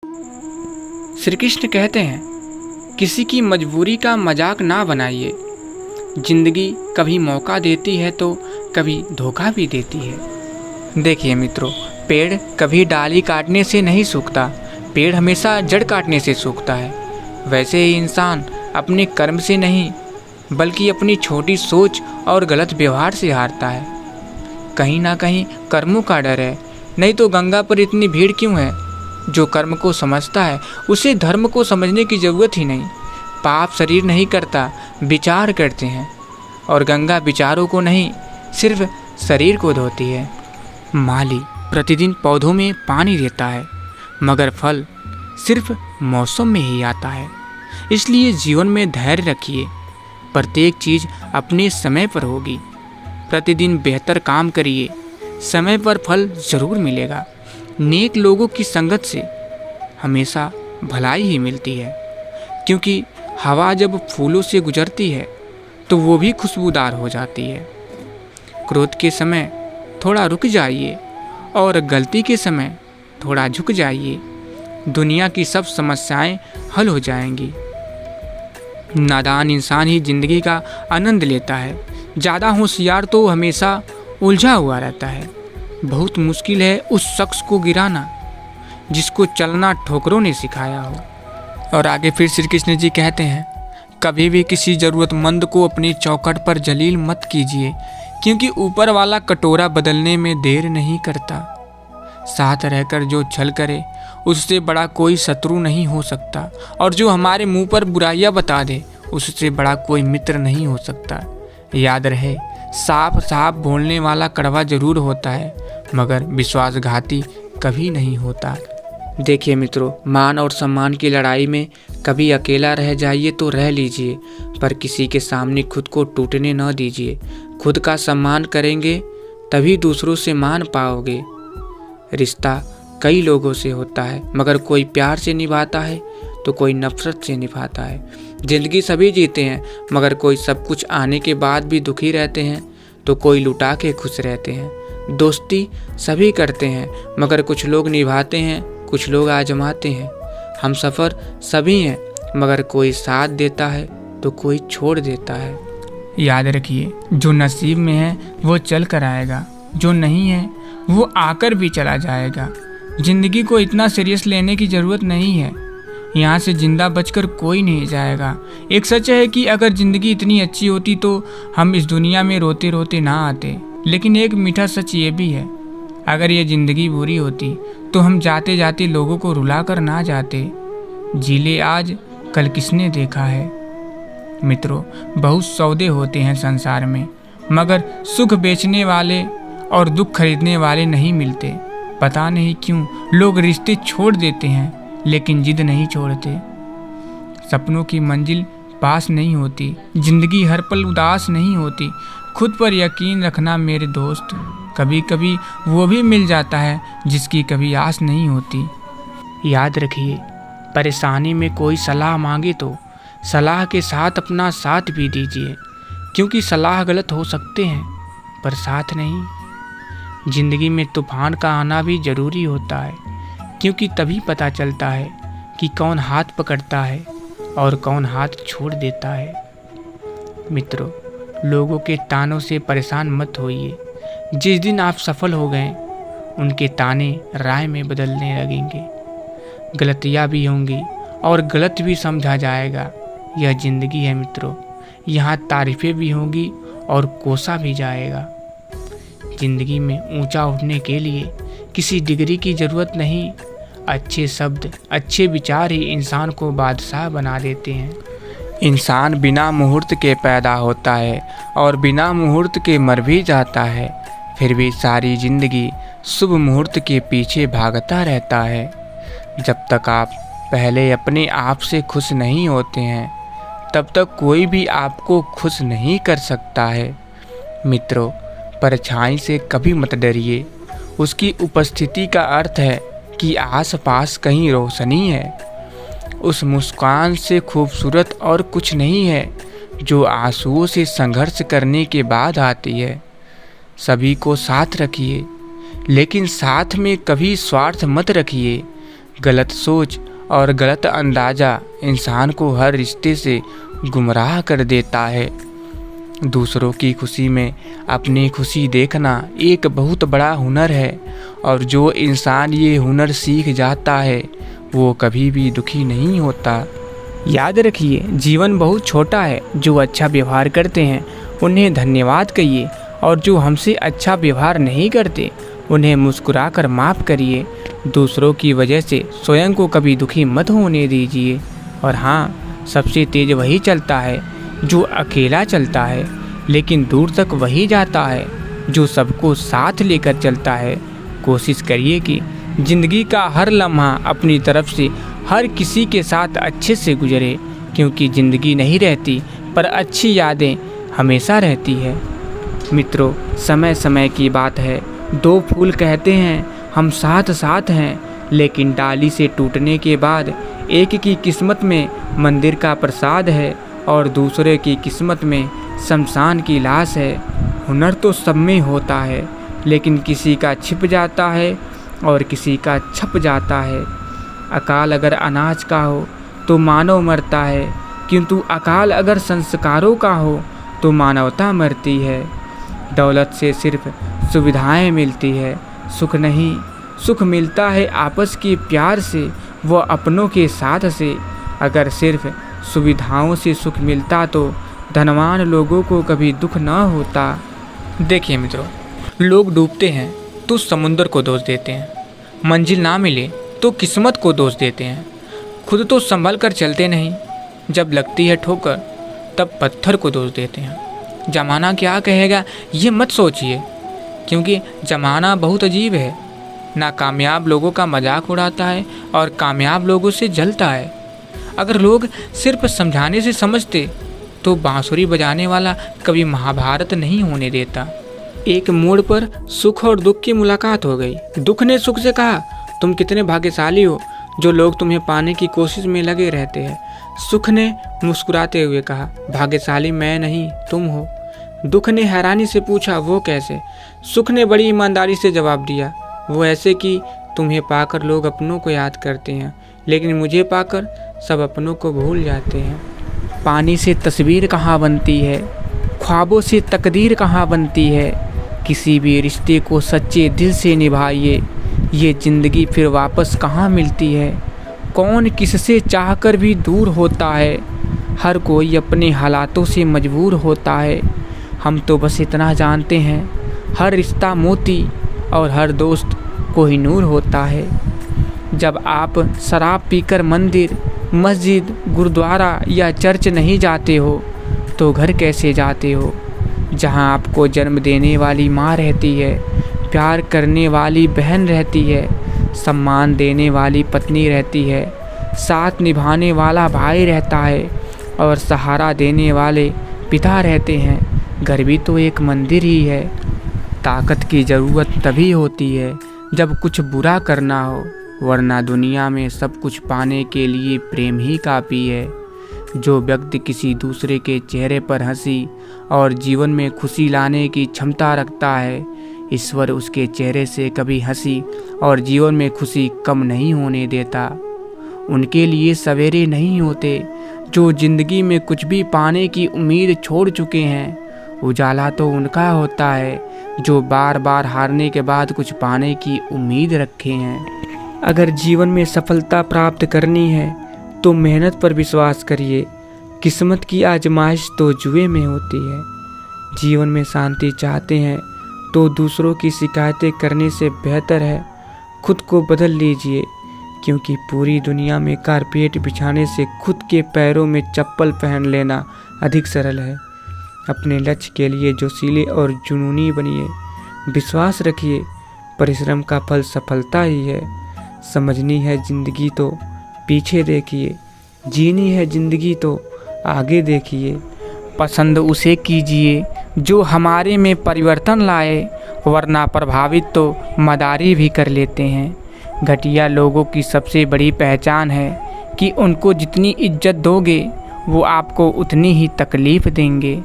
श्री कृष्ण कहते हैं, किसी की मजबूरी का मजाक ना बनाइए। जिंदगी कभी मौका देती है तो कभी धोखा भी देती है। देखिए मित्रों, पेड़ कभी डाली काटने से नहीं सूखता, पेड़ हमेशा जड़ काटने से सूखता है। वैसे ही इंसान अपने कर्म से नहीं बल्कि अपनी छोटी सोच और गलत व्यवहार से हारता है। कहीं ना कहीं कर्मों का डर है, नहीं तो गंगा पर इतनी भीड़ क्यों है। जो कर्म को समझता है उसे धर्म को समझने की जरूरत ही नहीं। पाप शरीर नहीं करता, विचार करते हैं, और गंगा विचारों को नहीं सिर्फ शरीर को धोती है। माली प्रतिदिन पौधों में पानी देता है, मगर फल सिर्फ मौसम में ही आता है। इसलिए जीवन में धैर्य रखिए, प्रत्येक चीज़ अपने समय पर होगी। प्रतिदिन बेहतर काम करिए, समय पर फल जरूर मिलेगा। नेक लोगों की संगत से हमेशा भलाई ही मिलती है, क्योंकि हवा जब फूलों से गुजरती है तो वो भी खुशबूदार हो जाती है। क्रोध के समय थोड़ा रुक जाइए और गलती के समय थोड़ा झुक जाइए। दुनिया की सब समस्याएं हल हो जाएंगी। नादान इंसान ही जिंदगी का आनंद लेता है, ज़्यादा होशियार तो हमेशा उलझा हुआ रहता है। बहुत मुश्किल है उस शख्स को गिराना जिसको चलना ठोकरों ने सिखाया हो। और आगे फिर श्री कृष्ण जी कहते हैं, कभी भी किसी ज़रूरतमंद को अपनी चौखट पर जलील मत कीजिए, क्योंकि ऊपर वाला कटोरा बदलने में देर नहीं करता। साथ रहकर जो छल करे उससे बड़ा कोई शत्रु नहीं हो सकता, और जो हमारे मुंह पर बुराइयां बता दे उससे बड़ा कोई मित्र नहीं हो सकता। याद रहे, साफ साफ बोलने वाला कड़वा जरूर होता है, मगर विश्वासघाती कभी नहीं होता। देखिए मित्रों, मान और सम्मान की लड़ाई में कभी अकेला रह जाइए तो रह लीजिए, पर किसी के सामने खुद को टूटने न दीजिए। खुद का सम्मान करेंगे तभी दूसरों से मान पाओगे। रिश्ता कई लोगों से होता है, मगर कोई प्यार से निभाता है तो कोई नफरत से निभाता है। जिंदगी सभी जीते हैं, मगर कोई सब कुछ आने के बाद भी दुखी रहते हैं तो कोई लुटा के खुश रहते हैं। दोस्ती सभी करते हैं, मगर कुछ लोग निभाते हैं, कुछ लोग आजमाते हैं। हम सफ़र सभी हैं, मगर कोई साथ देता है तो कोई छोड़ देता है। याद रखिए, जो नसीब में है वो चल कर आएगा, जो नहीं है वो आकर भी चला जाएगा। जिंदगी को इतना सीरियस लेने की ज़रूरत नहीं है। यहाँ से जिंदा बचकर कोई नहीं जाएगा। एक सच है कि अगर ज़िंदगी इतनी अच्छी होती तो हम इस दुनिया में रोते रोते ना आते। लेकिन एक मीठा सच ये भी है, अगर ये ज़िंदगी बुरी होती तो हम जाते जाते लोगों को रुला कर ना जाते। जीले आज, कल किसने देखा है। मित्रों, बहुत सौदे होते हैं संसार में, मगर सुख बेचने वाले और दुख खरीदने वाले नहीं मिलते। पता नहीं क्यों लोग रिश्ते छोड़ देते हैं, लेकिन जिद नहीं छोड़ते। सपनों की मंजिल पास नहीं होती, जिंदगी हर पल उदास नहीं होती। खुद पर यकीन रखना मेरे दोस्त, कभी कभी वो भी मिल जाता है जिसकी कभी आस नहीं होती। याद रखिए, परेशानी में कोई सलाह मांगे तो सलाह के साथ अपना साथ भी दीजिए, क्योंकि सलाह गलत हो सकते हैं पर साथ नहीं। जिंदगी में तूफान का आना भी ज़रूरी होता है, क्योंकि तभी पता चलता है कि कौन हाथ पकड़ता है और कौन हाथ छोड़ देता है। मित्रों, लोगों के तानों से परेशान मत होइए। जिस दिन आप सफल हो गए, उनके ताने राय में बदलने लगेंगे। गलतियाँ भी होंगी और गलत भी समझा जाएगा। यह जिंदगी है मित्रों, यहाँ तारीफें भी होंगी और कोसा भी जाएगा। जिंदगी में ऊंचा उठने के लिए किसी डिग्री की ज़रूरत नहीं। अच्छे शब्द, अच्छे विचार ही इंसान को बादशाह बना देते हैं। इंसान बिना मुहूर्त के पैदा होता है और बिना मुहूर्त के मर भी जाता है, फिर भी सारी ज़िंदगी शुभ मुहूर्त के पीछे भागता रहता है। जब तक आप पहले अपने आप से खुश नहीं होते हैं, तब तक कोई भी आपको खुश नहीं कर सकता है। मित्रों, परछाई से कभी मत डरिए। उसकी उपस्थिति का अर्थ है कि आसपास कहीं रोशनी है। उस मुस्कान से खूबसूरत और कुछ नहीं है जो आंसुओं से संघर्ष करने के बाद आती है। सभी को साथ रखिए, लेकिन साथ में कभी स्वार्थ मत रखिए। गलत सोच और गलत अंदाज़ा इंसान को हर रिश्ते से गुमराह कर देता है। दूसरों की खुशी में अपनी खुशी देखना एक बहुत बड़ा हुनर है, और जो इंसान ये हुनर सीख जाता है वो कभी भी दुखी नहीं होता। याद रखिए, जीवन बहुत छोटा है। जो अच्छा व्यवहार करते हैं उन्हें धन्यवाद कहिए, और जो हमसे अच्छा व्यवहार नहीं करते उन्हें मुस्कुरा कर माफ़ करिए। दूसरों की वजह से स्वयं को कभी दुखी मत होने दीजिए। और हाँ, सबसे तेज वही चलता है जो अकेला चलता है, लेकिन दूर तक वही जाता है जो सबको साथ लेकर चलता है। कोशिश करिए कि ज़िंदगी का हर लम्हा अपनी तरफ से हर किसी के साथ अच्छे से गुजरे, क्योंकि ज़िंदगी नहीं रहती पर अच्छी यादें हमेशा रहती है। मित्रों, समय समय की बात है। दो फूल कहते हैं हम साथ साथ हैं, लेकिन डाली से टूटने के बाद एक की किस्मत में मंदिर का प्रसाद है और दूसरे की किस्मत में शमशान की लाश है। हुनर तो सब में होता है, लेकिन किसी का छिप जाता है और किसी का छप जाता है। अकाल अगर अनाज का हो तो मानव मरता है, किंतु अकाल अगर संस्कारों का हो तो मानवता मरती है। दौलत से सिर्फ सुविधाएं मिलती है, सुख नहीं। सुख मिलता है आपस के प्यार से, वो अपनों के साथ से। अगर सिर्फ सुविधाओं से सुख मिलता तो धनवान लोगों को कभी दुख न होता। देखिए मित्रों, लोग डूबते हैं तो समुंदर को दोष देते हैं, मंजिल ना मिले तो किस्मत को दोष देते हैं, खुद तो संभल कर चलते नहीं, जब लगती है ठोकर तब पत्थर को दोष देते हैं। ज़माना क्या कहेगा ये मत सोचिए, क्योंकि ज़माना बहुत अजीब है। नाकामयाब लोगों का मजाक उड़ाता है और कामयाब लोगों से जलता है। अगर लोग सिर्फ समझाने से समझते तो बांसुरी बजाने वाला कभी महाभारत नहीं होने देता। एक मोड़ पर सुख और दुख की मुलाकात हो गई। दुख ने सुख से कहा, तुम कितने भाग्यशाली हो जो लोग तुम्हें पाने की कोशिश में लगे रहते हैं। सुख ने मुस्कुराते हुए कहा, भाग्यशाली मैं नहीं तुम हो। दुख ने हैरानी से पूछा, वो कैसे? सुख ने बड़ी ईमानदारी से जवाब दिया, वो ऐसे कि तुम्हें पाकर लोग अपनों को याद करते हैं, लेकिन मुझे पाकर सब अपनों को भूल जाते हैं। पानी से तस्वीर कहाँ बनती है, ख्वाबों से तकदीर कहाँ बनती है। किसी भी रिश्ते को सच्चे दिल से निभाइए, ये ज़िंदगी फिर वापस कहाँ मिलती है। कौन किससे चाहकर भी दूर होता है, हर कोई अपने हालातों से मजबूर होता है। हम तो बस इतना जानते हैं, हर रिश्ता मोती और हर दोस्त कोहिनूर होता है। जब आप शराब पीकर मंदिर, मस्जिद, गुरुद्वारा या चर्च नहीं जाते हो तो घर कैसे जाते हो, जहां आपको जन्म देने वाली माँ रहती है, प्यार करने वाली बहन रहती है, सम्मान देने वाली पत्नी रहती है, साथ निभाने वाला भाई रहता है और सहारा देने वाले पिता रहते हैं। घर भी तो एक मंदिर ही है। ताकत की ज़रूरत तभी होती है जब कुछ बुरा करना हो, वरना दुनिया में सब कुछ पाने के लिए प्रेम ही काफ़ी है। जो व्यक्ति किसी दूसरे के चेहरे पर हंसी और जीवन में खुशी लाने की क्षमता रखता है, ईश्वर उसके चेहरे से कभी हंसी और जीवन में खुशी कम नहीं होने देता। उनके लिए सवेरे नहीं होते जो ज़िंदगी में कुछ भी पाने की उम्मीद छोड़ चुके हैं। उजाला तो उनका होता है जो बार बार हारने के बाद कुछ पाने की उम्मीद रखे हैं। अगर जीवन में सफलता प्राप्त करनी है तो मेहनत पर विश्वास करिए। किस्मत की आजमाइश तो जुए में होती है। जीवन में शांति चाहते हैं तो दूसरों की शिकायतें करने से बेहतर है खुद को बदल लीजिए, क्योंकि पूरी दुनिया में कारपेट बिछाने से खुद के पैरों में चप्पल पहन लेना अधिक सरल है। अपने लक्ष्य के लिए जोशीले और जुनूनी बनिए। विश्वास रखिए, परिश्रम का फल सफलता ही है। समझनी है ज़िंदगी तो पीछे देखिए, जीनी है ज़िंदगी तो आगे देखिए। पसंद उसे कीजिए जो हमारे में परिवर्तन लाए, वरना प्रभावित तो मदारी भी कर लेते हैं। घटिया लोगों की सबसे बड़ी पहचान है कि उनको जितनी इज्जत दोगे वो आपको उतनी ही तकलीफ़ देंगे।